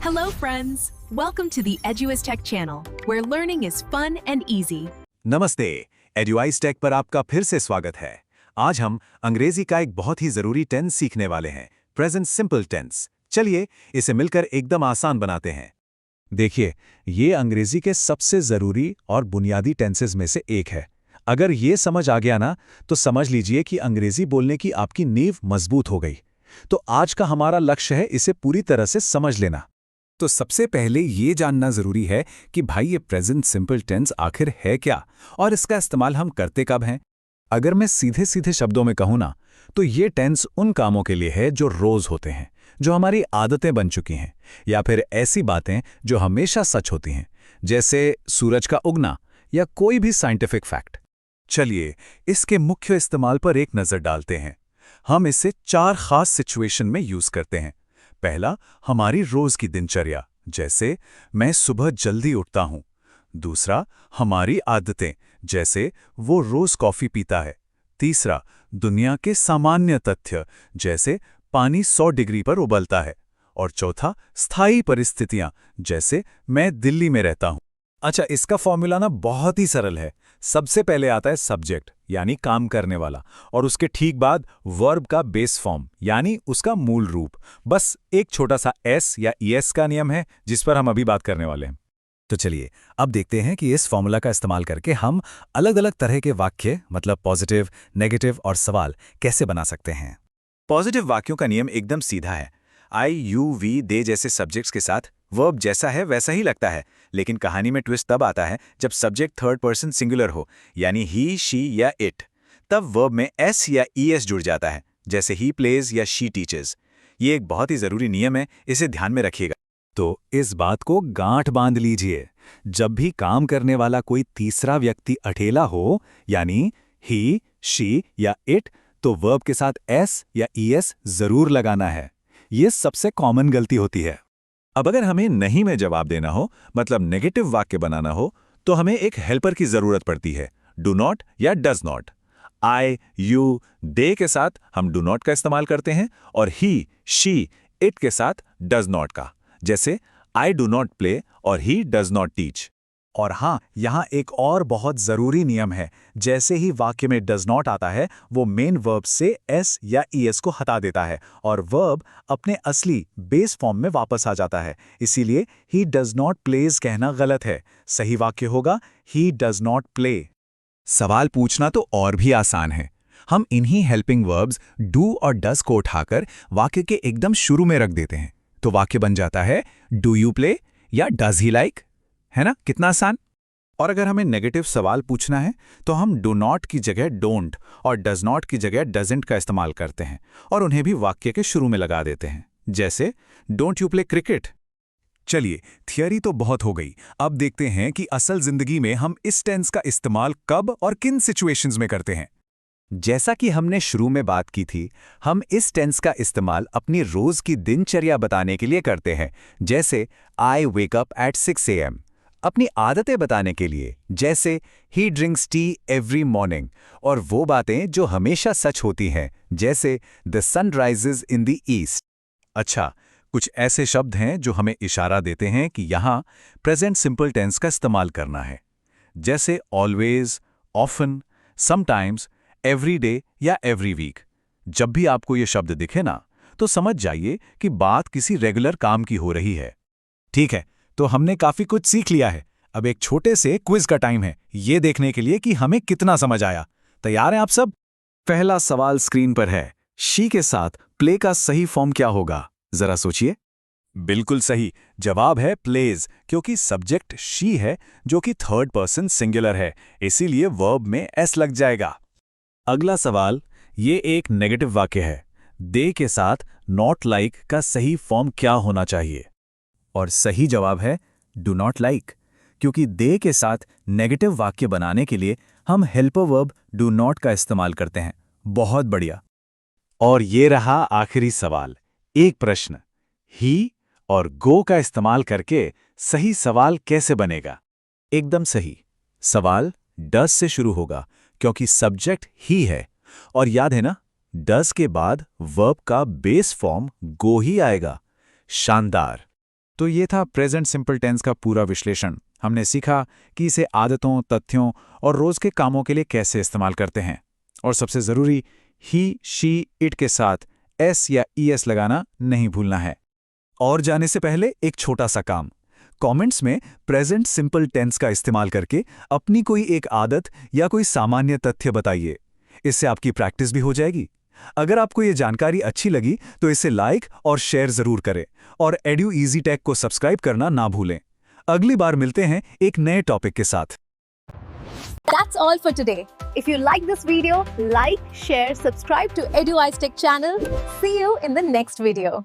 Hello, friends. Welcome to the Eduis Tech channel, where learning is fun and easy. नमस्ते, एडुआइस take पर आपका फिर से स्वागत है। आज हम अंग्रेजी का एक बहुत ही जरूरी टेंस सीखने वाले हैं, प्रेजेंट सिंपल टेंस। चलिए इसे मिलकर एकदम आसान बनाते हैं। देखिए, ये अंग्रेजी के सबसे जरूरी और बुनियादी टेंसेस में से एक है। अगर ये समझ आ गया ना, तो समझ लीजिए कि अंग्रेजी बोलने की आपकी नींव मजबूत हो गई। तो आज का हमारा लक्ष्य है इसे पूरी तरह से समझ लेना। तो सबसे पहले ये जानना जरूरी है कि भाई ये प्रेजेंट सिंपल टेंस आखिर है क्या और इसका इस्तेमाल हम करते कब हैं। अगर मैं सीधे सीधे शब्दों में कहूँ ना, तो ये टेंस उन कामों के लिए है जो रोज होते हैं, जो हमारी आदतें बन चुकी हैं, या फिर ऐसी बातें जो हमेशा सच होती हैं, जैसे सूरज का उगना या कोई भी साइंटिफिक फैक्ट। चलिए इसके मुख्य इस्तेमाल पर एक नजर डालते हैं। हम इसे 4 खास सिचुएशन में यूज करते हैं। पहला, हमारी रोज की दिनचर्या, जैसे मैं सुबह जल्दी उठता हूं। दूसरा, हमारी आदतें, जैसे वो रोज कॉफी पीता है। तीसरा, दुनिया के सामान्य तथ्य, जैसे पानी 100 डिग्री पर उबलता है। और चौथा, स्थायी परिस्थितियां, जैसे मैं दिल्ली में रहता हूं। अच्छा, इसका फॉर्मूला ना बहुत ही सरल है। सबसे पहले आता है सब्जेक्ट, यानी काम करने वाला, और उसके ठीक बाद वर्ब का बेस फॉर्म, यानी उसका मूल रूप। बस एक छोटा सा एस या ईएस का नियम है जिस पर हम अभी बात करने वाले हैं। तो चलिए अब देखते हैं कि इस फॉर्मूला का इस्तेमाल करके हम अलग अलग तरह के वाक्य, मतलब पॉजिटिव, नेगेटिव और सवाल कैसे बना सकते हैं। पॉजिटिव वाक्यों का नियम एकदम सीधा है। आई, यू, वी, दे जैसे सब्जेक्ट्स के साथ वर्ब जैसा है वैसा ही लगता है, लेकिन कहानी में ट्विस्ट तब आता है जब सब्जेक्ट थर्ड पर्सन सिंगुलर हो, यानी ही, शी या इट। तब वर्ब में एस या ईएस जुड़ जाता है, जैसे ही प्लेज या शी टीचर्स। ये एक बहुत ही जरूरी नियम है, इसे ध्यान में रखिएगा। तो इस बात को गांठ बांध लीजिए। जब भी काम करने वाला कोई तीसरा व्यक्ति अकेला हो, यानी ही, शी या इट, तो वर्ब के साथ एस या ईएस जरूर लगाना है। ये सबसे कॉमन गलती होती है। अब अगर हमें नहीं में जवाब देना हो, मतलब नेगेटिव वाक्य बनाना हो, तो हमें एक हेल्पर की जरूरत पड़ती है, डू नॉट या डज नॉट। आई, यू, दे के साथ हम डू नॉट का इस्तेमाल करते हैं, और ही, शी, इट के साथ डज नॉट का, जैसे आई डू नॉट प्ले और ही डज नॉट टीच। और हाँ, यहाँ एक और बहुत जरूरी नियम है। जैसे ही वाक्य में डज नॉट आता है, वो मेन वर्ब से एस या ईएस को हटा देता है और वर्ब अपने असली बेस फॉर्म में वापस आ जाता है। इसीलिए ही डज नॉट प्लेज कहना गलत है। सही वाक्य होगा ही डज नॉट प्ले। सवाल पूछना तो और भी आसान है। हम इन्हीं हेल्पिंग वर्ब्स डू और डज को उठाकर वाक्य के एकदम शुरू में रख देते हैं, तो वाक्य बन जाता है डू यू प्ले या डज ही लाइक। है ना, कितना आसान। और अगर हमें नेगेटिव सवाल पूछना है, तो हम डू नॉट की जगह डोंट और डज नॉट की जगह डजेंट का इस्तेमाल करते हैं, और उन्हें भी वाक्य के शुरू में लगा देते हैं, जैसे डोंट यू प्ले क्रिकेट। चलिए, थियरी तो बहुत हो गई। अब देखते हैं कि असल जिंदगी में हम इस टेंस का इस्तेमाल कब और किन सिचुएशंस में करते हैं। जैसा कि हमने शुरू में बात की थी, हम इस टेंस का इस्तेमाल अपनी रोज की दिनचर्या बताने के लिए करते हैं, जैसे I wake up at 6 AM। अपनी आदतें बताने के लिए, जैसे ही ड्रिंक्स टी एवरी मॉर्निंग। और वो बातें जो हमेशा सच होती हैं, जैसे the sun rises in the east. अच्छा, कुछ ऐसे शब्द हैं जो हमें इशारा देते हैं कि यहाँ प्रेजेंट सिंपल टेंस का इस्तेमाल करना है, जैसे always, often, sometimes, every day या एवरी वीक। जब भी आपको ये शब्द दिखे ना, तो समझ जाइए कि बात किसी रेगुलर काम की हो रही है। ठीक है, तो हमने काफी कुछ सीख लिया है। अब एक छोटे से क्विज का टाइम है, ये देखने के लिए कि हमें कितना समझ आया। तैयार हैं आप सब? पहला सवाल स्क्रीन पर है। शी के साथ प्ले का सही फॉर्म क्या होगा? जरा सोचिए। बिल्कुल सही जवाब है प्लेज, क्योंकि सब्जेक्ट शी है जो कि थर्ड पर्सन सिंगुलर है, इसीलिए वर्ब में एस लग जाएगा। अगला सवाल, ये एक नेगेटिव वाक्य है। दे के साथ नॉट लाइक का सही फॉर्म क्या होना चाहिए? और सही जवाब है डू नॉट लाइक, क्योंकि दे के साथ नेगेटिव वाक्य बनाने के लिए हम हेल्पर वर्ब डू नॉट का इस्तेमाल करते हैं। बहुत बढ़िया। और ये रहा आखिरी सवाल। एक प्रश्न, ही और गो का इस्तेमाल करके सही सवाल कैसे बनेगा? एकदम सही। सवाल डज से शुरू होगा, क्योंकि सब्जेक्ट ही है, और याद है ना, डज के बाद वर्ब का बेस फॉर्म गो ही आएगा। शानदार। तो ये था प्रेजेंट सिंपल टेंस का पूरा विश्लेषण। हमने सीखा कि इसे आदतों, तथ्यों और रोज के कामों के लिए कैसे इस्तेमाल करते हैं। और सबसे ज़रूरी, ही, शी, इट के साथ एस या ईएस लगाना नहीं भूलना है। और जाने से पहले एक छोटा सा काम, कमेंट्स में प्रेजेंट सिंपल टेंस का इस्तेमाल करके अपनी कोई एक आदत या कोई सामान्य तथ्य बताइए। इससे आपकी प्रैक्टिस भी हो जाएगी। अगर आपको ये जानकारी अच्छी लगी तो इसे लाइक और शेयर जरूर करें और एडू इजी टेक को सब्सक्राइब करना ना भूलें। अगली बार मिलते हैं एक नए टॉपिक के साथ। That's all for today. If you like this video, like, share, subscribe to EduWise Tech channel. See you in the next video.